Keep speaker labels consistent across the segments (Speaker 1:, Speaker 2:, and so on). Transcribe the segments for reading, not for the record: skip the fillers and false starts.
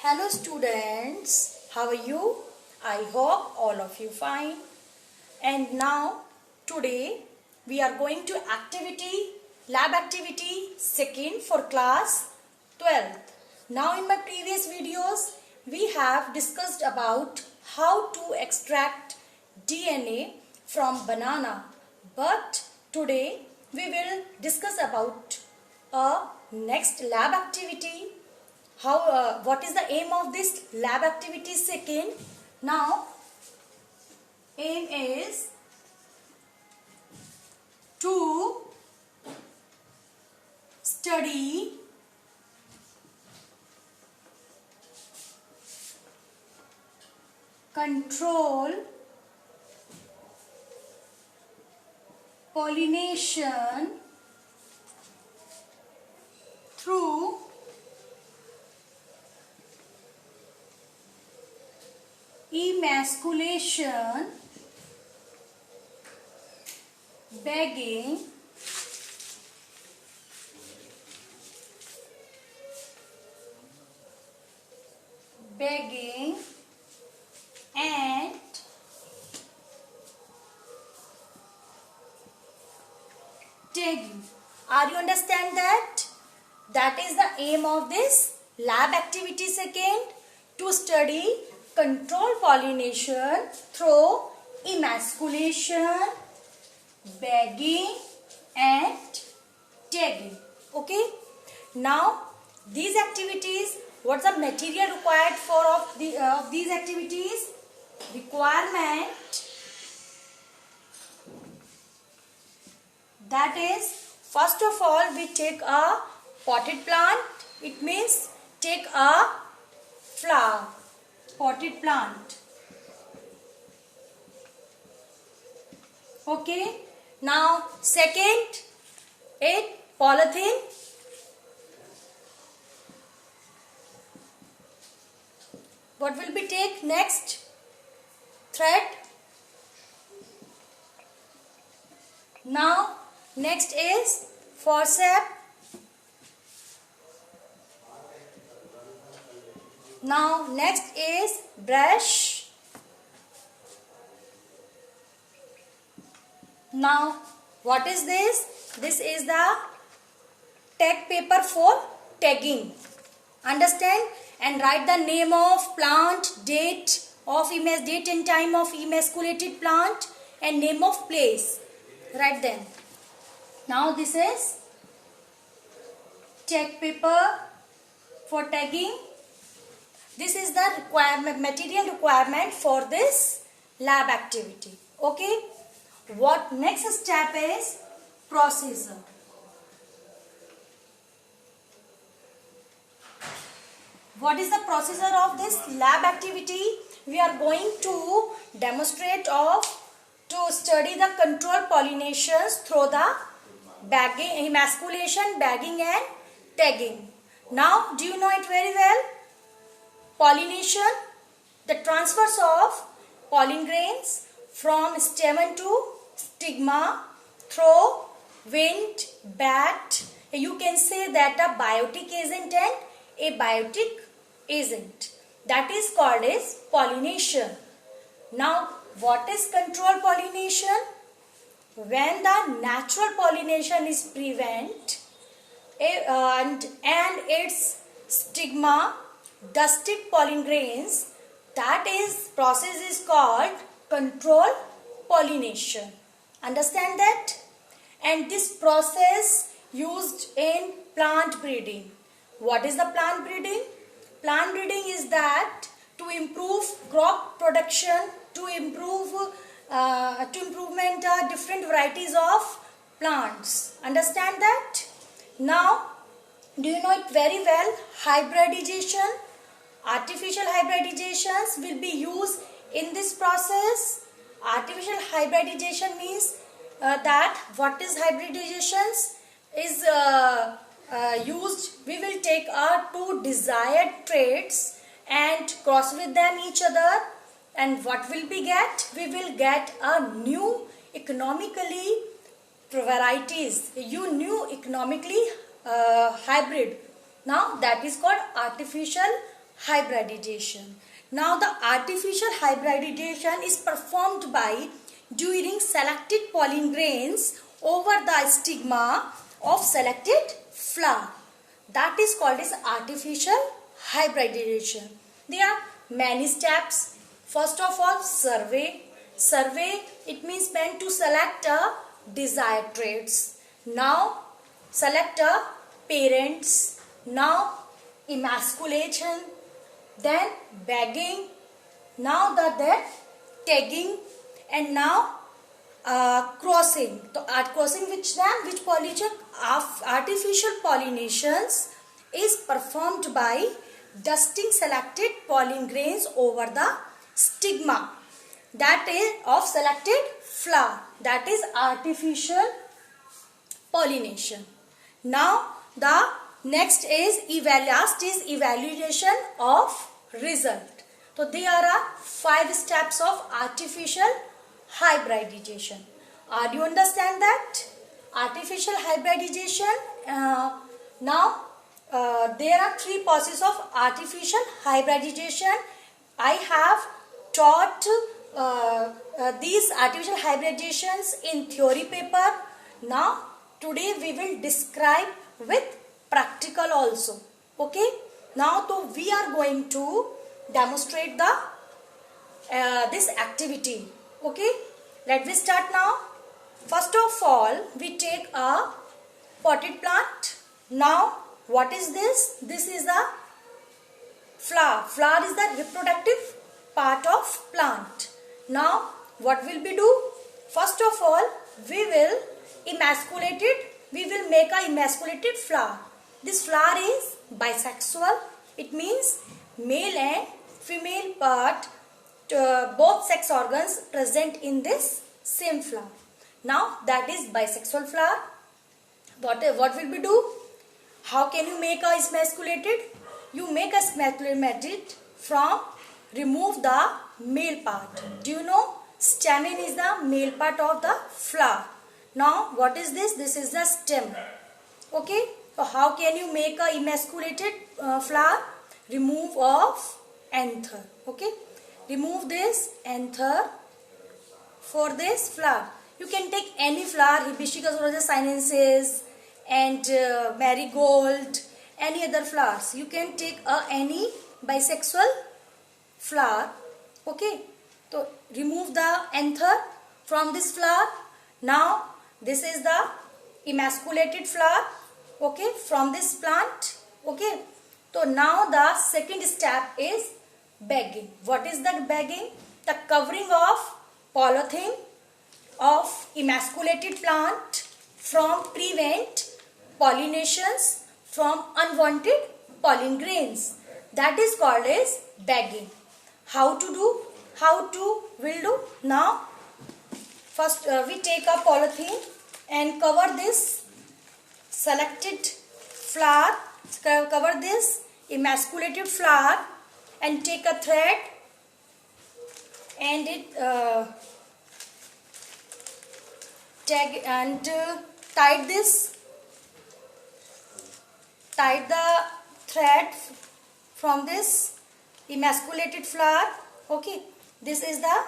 Speaker 1: Hello students, how are you? I hope all of you fine. And now today we are going to lab activity second for class 12th. Now in my previous videos we have discussed about how to extract DNA from banana. But today we will discuss about a next lab activity. What is the aim of this lab activity second? Now aim is to study control pollination through emasculation, bagging, and tagging. Are you understand that? That is the aim of this lab activity second, to study control pollination through emasculation, bagging and tagging. Okay. Now these activities, what's the material required for of these activities? Requirement, that is, first of all we take a potted plant. It means take a flower, potted plant. Okay. Now second, a polythene. What will be take next? Thread. Now next is forceps. Now next is brush. Now what is this? This is the tag paper for tagging. Understand? And write the name of plant, date and time of emasculated plant, and name of place. Write them. Now this is tag paper for tagging. This is the material requirement for this lab activity. Okay. What next step is? Procedure. What is the procedure of this lab activity? We are going to demonstrate to study the control pollinations through the bagging, emasculation, bagging and tagging. Now do you know it very well? Pollination, the transfers of pollen grains from stamen to stigma through wind, bat. You can say that a biotic agent and abiotic agent. That is called as pollination. Now what is control pollination? When the natural pollination is prevent and its stigma, dusted pollen grains, that is process is called control pollination. Understand that? And this process used in plant breeding. What is the plant breeding? Plant breeding is that to improve crop production, to improvement different varieties of plants. Understand that? Now do you know it very well? Hybridization, artificial hybridizations will be used in this process. Artificial hybridization means that what is hybridizations is used. We will take our two desired traits and cross with them each other, and what will we get? We will get a new economically varieties, new economically hybrid. Now that is called artificial hybridization. Now the artificial hybridization is performed by during selected pollen grains over the stigma of selected flower. That is called as artificial hybridization. There are many steps. First of all, survey. Survey, it means meant to select a desired traits. Now select a parents. Now emasculation, then bagging, now that tagging, and now crossing. So crossing which pollination? Artificial pollinations is performed by dusting selected pollen grains over the stigma, that is of selected flower. That is artificial pollination. Now the next is evaluation of result. So there are 5 steps of artificial hybridization. Are you understand that? Artificial hybridization. Now there are 3 processes of artificial hybridization. I have taught these artificial hybridizations in theory paper. Now today we will describe with practical also. Okay. Now so we are going to demonstrate the this activity. Okay. Let me start now. First of all, we take a potted plant. Now what is this? This is the flower. Flower is the reproductive part of plant. Now what will we do? First of all, we will emasculate it. We will make a emasculated flower. This flower is bisexual. It means male and female part, both sex organs present in this same flower. Now that is bisexual flower. What will we do? How can you make a emasculated? You make a emasculated from remove the male part. Do you know stamen is the male part of the flower? Now what is this? This is the stem. Okay. So how can you make a emasculated flower? Remove of anther. Okay. Remove this anther for this flower. You can take any flower, Hibiscus rosea sinensis and marigold, any other flowers. You can take any bisexual flower. Okay. So remove the anther from this flower. Now this is the emasculated flower. Okay, from this plant. Okay. So now the second step is bagging. What is the bagging? The covering of polythene of emasculated plant from prevent pollinations from unwanted pollen grains. That is called as bagging. How to do? How to will do? Now first we take a polythene and cover this selected flower, cover this emasculated flower and take a thread and it tag and tie the thread from this emasculated flower. Okay, this is the,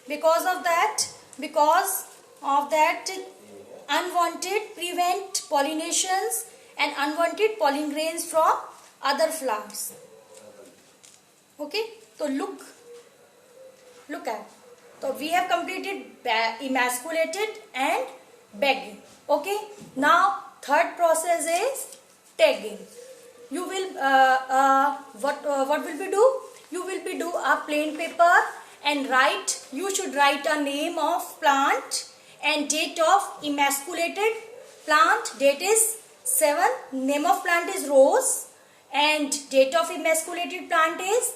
Speaker 1: because of that unwanted prevent pollinations and unwanted pollen grains from other flowers. Okay, so look at. So we have completed emasculated and bagging. Okay, now third process is tagging. You will what will we do? You will be do a plain paper and write. You should write a name of plant and date of emasculated plant. Date is 7. Name of plant is Rose and date of emasculated plant is,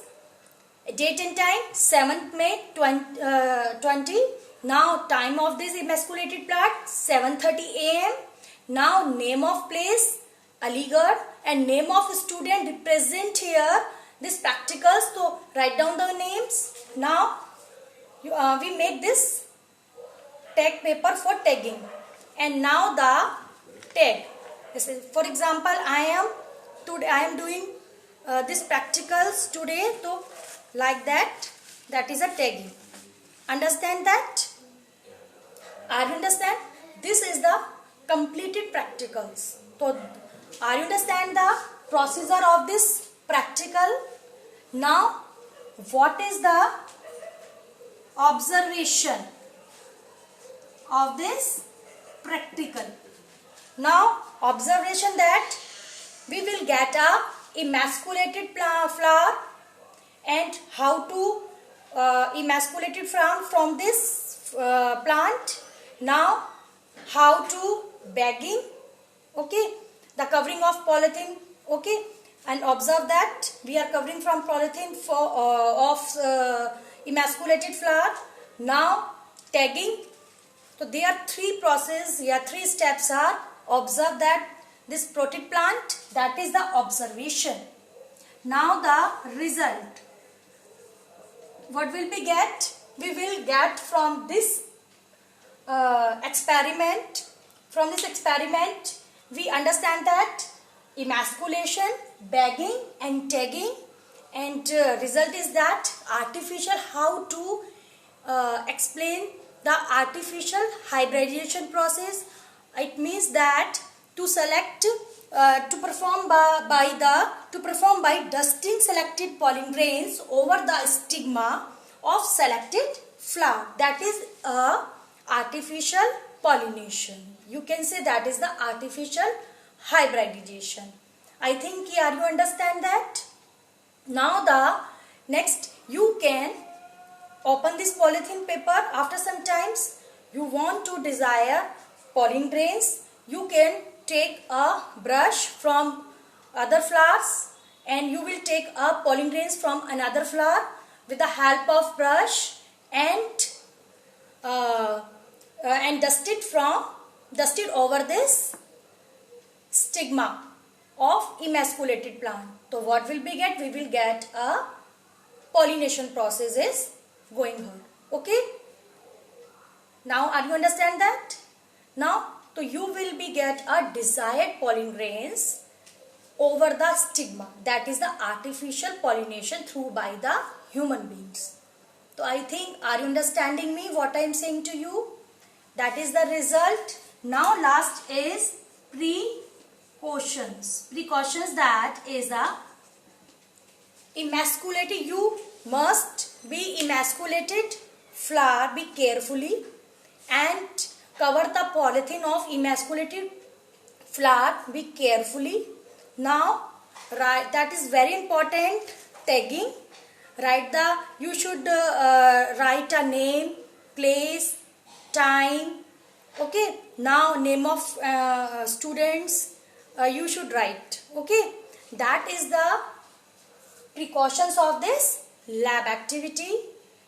Speaker 1: date and time 7th May 20. Now time of this emasculated plant 7:30 AM. Now name of place Aligarh and name of student represent here this practicals. So write down the names. Now we make this tag paper for tagging and now the tag. For example, I am doing this practicals today, so like that is a tagging. Understand that? Are you understand? This is the completed practicals. So are you understand the procedure of this practical? Now what is the observation of this practical? Now observation that we will get a emasculated flower, and how to emasculate it from this plant. Now how to bagging, okay, the covering of polythene, okay, and observe that we are covering from polythene for of emasculated flower. Now tagging. So there are three processes, three steps are observe that this protected plant, that is the observation. Now the result, what will we get? We will get from this experiment. From this experiment we understand that emasculation, bagging and tagging, and result is that artificial, how to explain the artificial hybridization process. It means that to select to perform by dusting selected pollen grains over the stigma of selected flower, that is artificial pollination. You can say that is the artificial hybridization. I think are you understand that? Now the next, you can open this polythene paper. After some times you want to desire pollen grains, you can take a brush from other flowers and you will take a pollen grains from another flower with the help of brush and dust it over this stigma of emasculated plant. So what will we get? We will get a pollination process is going on. Okay. Now are you understand that? Now so you will be get a desired pollen grains over the stigma, that is the artificial pollination through by the human beings. So I think are you understanding me what I am saying to you? That is the result. Now last is precautions. Precautions, that is the emasculated. You must be emasculated flower, be carefully and cover the polythene of emasculated flower, be carefully. Now write, that is very important, tagging. Write you should write a name, place, time, okay. Now name of students you should write, okay. That is the precautions of this lab activity.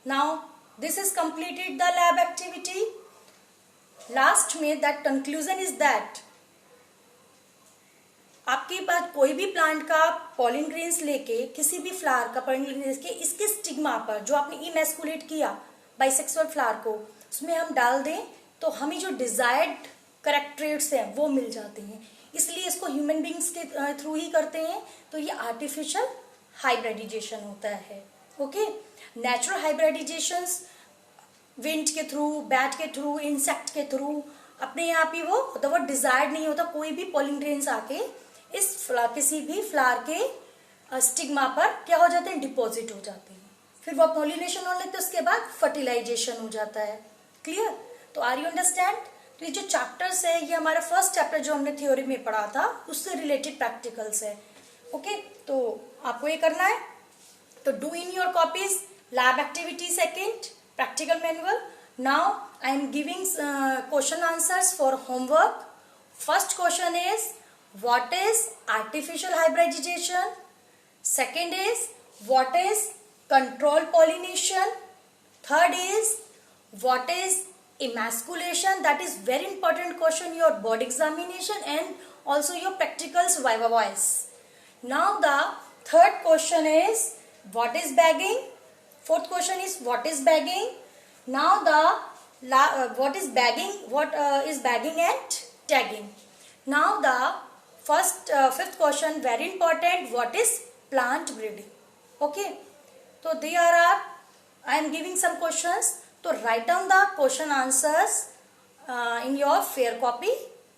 Speaker 1: Now this is completed the lab activity. Last में that conclusion is that आपके पास कोई भी plant का pollen grains लेके, किसी भी flower का pollen grains लेके इसके स्टिग्मा पर जो आपने इमेस्कुलेट किया बाइसेक्सुअल फ्लावर को, उसमें हम डाल दें तो हमें जो डिजायर्ड करेक्टरेट्स हैं वो मिल जाते हैं. इसलिए इसको ह्यूमन बींग्स के थ्रू ही करते हैं. तो ये आर्टिफिशियल हाइब्रिडाइजेशन होता है. ओके, नेचुरल हाइब्रिडाइजेशंस विंड के थ्रू, बैट के थ्रू, इंसेक्ट के थ्रू अपने आप ही वो होता, वो डिजायर्ड नहीं होता. कोई भी पॉलिन ग्रेन्स आके इस किसी भी फ्लावर के स्टिग्मा पर क्या हो जाते हैं, डिपॉजिट हो जाते हैं. फिर वो पॉलिनेशन हो लेते हैं, उसके बाद फर्टिलाइजेशन हो जाता है. क्लियर? तो आर यू अंडरस्टैंड? तो ये जो चैप्टर्स है ये हमारा फर्स्ट चैप्टर जो हमने थ्योरी में पढ़ा था उससे रिलेटेड प्रैक्टिकल्स है. ओके, तो आपको ये करना है. तो do in your copies lab activity second practical manual. Now I am giving question answers for homework. First question is, what is artificial hybridization? Second is, what is controlled pollination? Third is, what is emasculation? That is very important question, your board examination and also your practicals viva voice. Now the third question is, what is bagging? Fourth question is, what is bagging? Now what is bagging? What is bagging and tagging? Now the fifth question very important. What is plant breeding? Okay. So there are, I am giving some questions. So write down the question answers in your fair copy.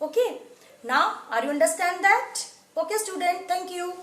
Speaker 1: Okay. Now, are you understand that? Okay student, thank you.